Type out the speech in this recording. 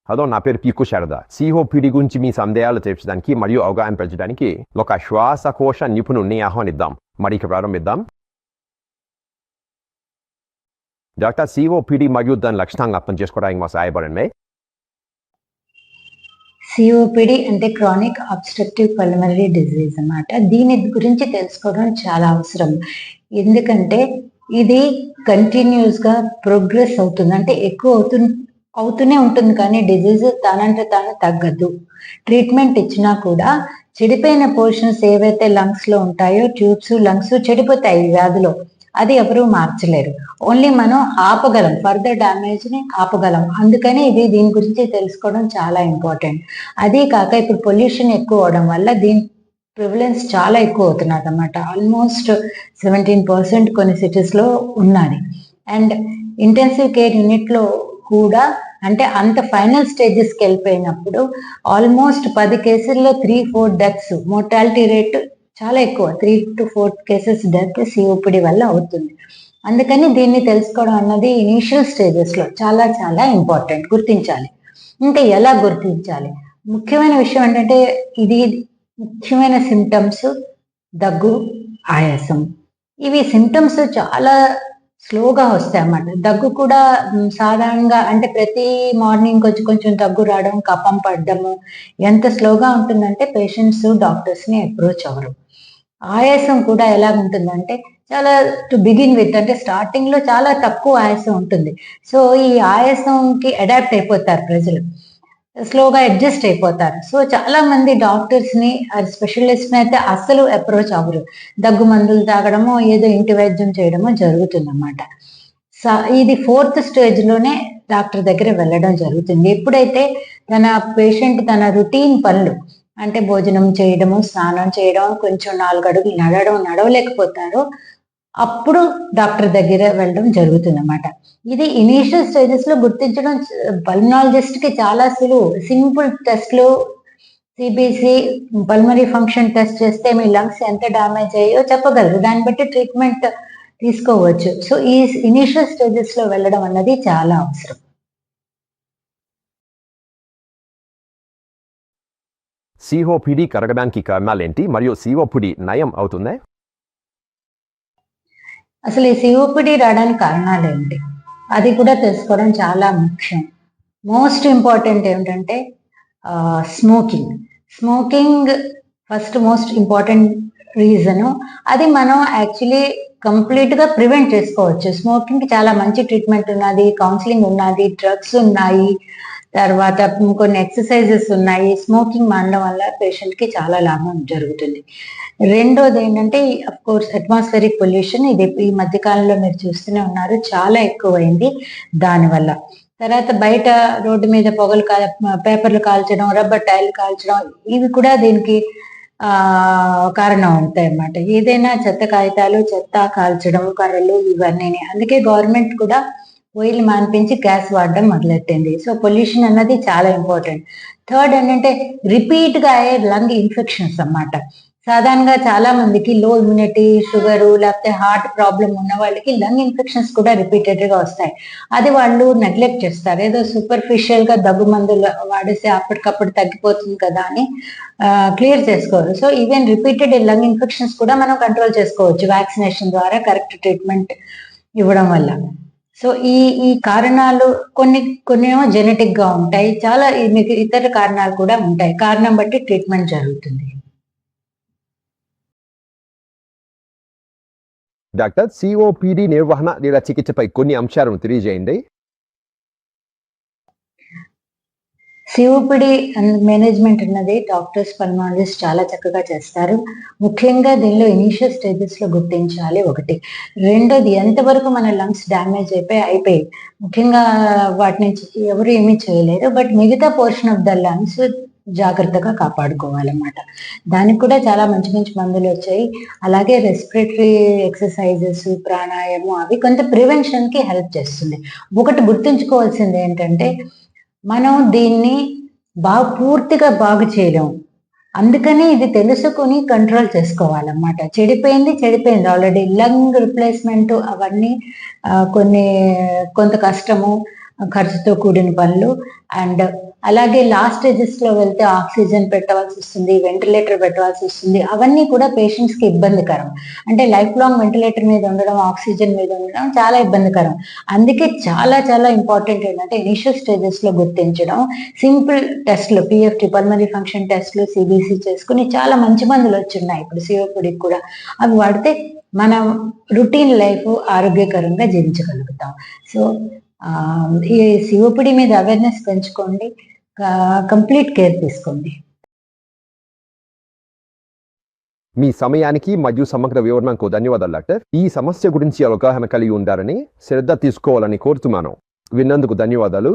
Hello, నా పేరు పీకు Sharada. COPD గురించి మీ సందేహాలు తీర్చడానికి మరియు అవగాహన పెంచడానికి ఒక శ్వాసకోశ నిపుణుడిని ఆహ్వానిద్దాం. మరి ప్రారంభిద్దాం. డాక్టర్, సిఓపిడి మరియు దాని లక్షణాలను అర్థం చేసుకోవడానికి మా సహాయపడండి. సిఓపిడి అంటే క్రానిక్ అబ్స్ట్రక్టివ్ పల్మనరీ డిజీజ్ అన్నమాట. దీని గురించి తెలుసుకోవడం చాలా అవసరం. ఎందుకంటే ఇది కంటిన్యూస్గా ప్రోగ్రెస్ అవుతుంది, అంటే ఎక్కువ అవుతూనే ఉంటుంది, కానీ డిజీజ్ తానంటే తాను తగ్గదు. ట్రీట్మెంట్ ఇచ్చినా కూడా చెడిపోయిన పోర్షన్స్ ఏవైతే లంగ్స్లో ఉంటాయో, ట్యూబ్స్ లంగ్స్ చెడిపోతాయి ఈ వ్యాధిలో. అది ఎవరూ మార్చలేరు. ఓన్లీ మనం ఆపగలం, ఫర్దర్ డ్యామేజ్ని ఆపగలం. అందుకని దీని గురించి తెలుసుకోవడం చాలా ఇంపార్టెంట్. అదే కాక ఇప్పుడు పొల్యూషన్ ఎక్కువ అవడం వల్ల దీని ప్రివిలెన్స్ చాలా ఎక్కువ అవుతున్నది అన్నమాట. ఆల్మోస్ట్ 17% కొన్ని సిటీస్లో ఉన్నది. అండ్ ఇంటెన్సివ్ కేర్ యూనిట్లో కూడా, అంటే అంత ఫైనల్ స్టేజెస్కి వెళ్ళిపోయినప్పుడు ఆల్మోస్ట్ 10 కేసుల్లో 3-4 డెత్స్, మోర్టాలిటీ రేట్ చాలా ఎక్కువ. 3 to 4 కేసెస్ డెత్ సిఓపిడి వల్ల అవుతుంది. అందుకని దీన్ని తెలుసుకోవడం అన్నది ఇనీషియల్ స్టేజెస్లో చాలా చాలా ఇంపార్టెంట్, గుర్తించాలి. ఇంకా ఎలా గుర్తించాలి? ముఖ్యమైన విషయం ఏంటంటే ఇది ముఖ్యమైన సిమ్టమ్స్ దగ్గు, ఆయాసం. ఇవి సిమ్టమ్స్ చాలా స్లోగా వస్తాయి అన్నమాట. దగ్గు కూడా సాధారణంగా, అంటే ప్రతి మార్నింగ్ కొంచెం దగ్గు రావడం, కఫం పడ్డము ఎంత స్లోగా ఉంటుందంటే పేషెంట్స్ డాక్టర్స్ని అప్రోచ్ అవ్వరు. ఆయాసం కూడా ఎలా ఉంటుందంటే చాలా, టు బిగిన్ విత్, అంటే స్టార్టింగ్లో చాలా తక్కువ ఆయాసం ఉంటుంది. సో ఈ ఆయాసంకి అడాప్ట్ అయిపోతారు ప్రజలు, స్లోగా అడ్జస్ట్ అయిపోతారు. సో చాలా మంది డాక్టర్స్ని, స్పెషలిస్ట్ని అయితే అస్సలు అప్రోచ్ అవ్వరు. దగ్గు మందులు తాగడమో ఏదో ఇంటి వైద్యం చేయడమో జరుగుతుందన్నమాట. ఇది 4th స్టేజ్లోనే డాక్టర్ దగ్గర వెళ్ళడం జరుగుతుంది. ఎప్పుడైతే పేషెంట్ తన రొటీన్ పనులు, అంటే భోజనం చేయడము, స్నానం చేయడం, కొంచెం 4 అడుగులు నడవలేకపోతారో అప్పుడు డాక్టర్ దగ్గర వెళ్ళడం జరుగుతుంది అన్నమాట. ఇది ఇనీషియల్ స్టేజెస్ లో గుర్తించడం పల్మనాలజిస్ట్ కి చాలా సులువు. సింపుల్ టెస్ట్లు, సిబిసి పల్మరీ ఫంక్షన్ టెస్ట్ చేస్తే మీ లంగ్స్ ఎంత డ్యామేజ్ అయ్యో చెప్పగలరు. దాన్ని బట్టి ట్రీట్మెంట్ తీసుకోవచ్చు. సో ఈ ఇనీషియల్ స్టేజెస్ లో వెళ్ళడం అన్నది చాలా అవసరం. సిఓపిడి కరగడానికి కారణాలేంటి మరియు సిఓపిడి నయం అవుతుందా? అసలు ఈ సిఓపిడి రావడానికి కారణాలు ఏంటి, అది కూడా తెలుసుకోవడం చాలా ముఖ్యం. మోస్ట్ ఇంపార్టెంట్ ఏమిటంటే smoking first most important reason. అది మనం యాక్చువల్లీ కంప్లీట్గా ప్రివెంట్ చేసుకోవచ్చు. స్మోకింగ్కి చాలా మంచి ట్రీట్మెంట్ ఉన్నది, కౌన్సిలింగ్ ఉన్నది, డ్రగ్స్ ఉన్నాయి, తర్వాత కొన్ని ఎక్సర్సైజెస్ ఉన్నాయి. స్మోకింగ్ మానడం వల్ల పేషెంట్కి చాలా లాభం జరుగుతుంది. రెండోది ఏంటంటే అఫ్ కోర్స్ అట్మాస్ఫియరిక్ పొల్యూషన్. ఇది ఈ మధ్యకాలంలో మీరు చూస్తూనే ఉన్నారు, చాలా ఎక్కువైంది దానివల్ల. తర్వాత బయట రోడ్డు మీద పొగలు పేపర్లు కాల్చడం, రబ్బర్ టైర్లు కాల్చడం, ఇవి కూడా దీనికి కారణం అవుతాయి అన్నమాట. ఏదైనా చెత్త కాగితాలు, చెత్త కాల్చడం, కర్రలు, ఇవన్నీ. అందుకే గవర్నమెంట్ కూడా ఆయిల్ మాన్పించి గ్యాస్ వాడడం మొదలెట్టింది. సో పొల్యూషన్ అన్నది చాలా ఇంపార్టెంట్. థర్డ్ ఏంటంటే రిపీట్గా అయ్యే లంగ్ ఇన్ఫెక్షన్స్ అన్నమాట. సాధారణంగా చాలా మందికి లో ఇమ్యూనిటీ, షుగరు, లేకపోతే హార్ట్ ప్రాబ్లం ఉన్న వాళ్ళకి లంగ్ ఇన్ఫెక్షన్స్ కూడా రిపీటెడ్గా వస్తాయి. అది వాళ్ళు నెగ్లెక్ట్ చేస్తారు. ఏదో సూపర్ఫిషియల్గా దగ్గు మందులు వాడేసి అప్పటికప్పుడు తగ్గిపోతుంది కదా అని క్లియర్ చేసుకోరు. So even repeated lung infections కూడా మనం కంట్రోల్ చేసుకోవచ్చు వ్యాక్సినేషన్ ద్వారా, కరెక్ట్ ట్రీట్మెంట్ ఇవ్వడం వల్ల. సో ఈ కారణాలు కొన్ని ఏమో జెనెటిక్ గా ఉంటాయి, చాలా మీకు ఇతర కారణాలు కూడా ఉంటాయి. కారణం బట్టి ట్రీట్మెంట్ జరుగుతుంది. డాక్టర్, సిఓపిడి నిర్వహణ లేదా చికిత్సపై కొన్ని అంశాలను తెలియజేయండి. సిఓపిడి మేనేజ్మెంట్ అన్నది డాక్టర్స్, పల్మనాలజిస్ట్ చాలా చక్కగా చేస్తారు. ముఖ్యంగా దీనిలో ఇనీషియల్ స్టేజెస్ లో గుర్తించాలి ఒకటి. రెండోది ఎంతవరకు మన లంగ్స్ డ్యామేజ్ అయిపోయి ముఖ్యంగా వాటి నుంచి ఎవరు ఏమీ చేయలేరు, బట్ మిగతా పోర్షన్ ఆఫ్ ద లంగ్స్ జాగ్రత్తగా కాపాడుకోవాలన్నమాట. దానికి కూడా చాలా మంచి మంచి మందులు వచ్చాయి. అలాగే రెస్పిరేటరీ ఎక్సర్సైజెస్, ప్రాణాయామం, అవి కొంత ప్రివెన్షన్ కి హెల్ప్ చేస్తుంది. ఒకటి గుర్తుంచుకోవాల్సింది ఏంటంటే మనం దీన్ని పూర్తిగా బాగు చేయలేము. అందుకని ఇది తెలుసుకుని కంట్రోల్ చేసుకోవాలన్నమాట. చెడిపోయింది ఆల్రెడీ. లంగ్ రిప్లేస్మెంట్ అవన్నీ కొంత కష్టము. ఖర్చుతో కూడిన పనులు. అండ్ అలాగే లాస్ట్ స్టేజెస్ లో వెళ్తే ఆక్సిజన్ పెట్టవలసి వస్తుంది, వెంటిలేటర్ పెట్టవలసి వస్తుంది. అవన్నీ కూడా పేషెంట్స్ కి ఇబ్బందికరం. అంటే లైఫ్ లాంగ్ వెంటిలేటర్ మీద ఉండడం, ఆక్సిజన్ మీద ఉండడం చాలా ఇబ్బందికరం. అందుకే చాలా చాలా ఇంపార్టెంట్ ఏంటంటే ఇనిషియల్ స్టేజెస్ లో గుర్తించడం, సింపుల్ టెస్ట్లు, పిఎఫ్టి పల్మనరీ ఫంక్షన్ టెస్ట్లు, సిబిసి చేసుకుని చాలా మంచి మందులు వచ్చున్నాయి ఇప్పుడు సిఓపిడికి కూడా. అవి వాడితే మనం రొటీన్ లైఫ్ ఆరోగ్యకరంగా జీవించగలుగుతాం. సో ఈ సిఓపిడి మీద అవేర్నెస్ పెంచుకోండి, కంప్లీట్ కేర్ తీసుకోండి. మీ సమయానికి మరియు సమగ్ర వివరణకు ధన్యవాదాలు డాక్టర్. ఈ సమస్య గురించి అవగాహన కలిగి ఉండాలని, శ్రద్ధ తీసుకోవాలని కోరుతున్నాను. విన్నందుకు ధన్యవాదాలు.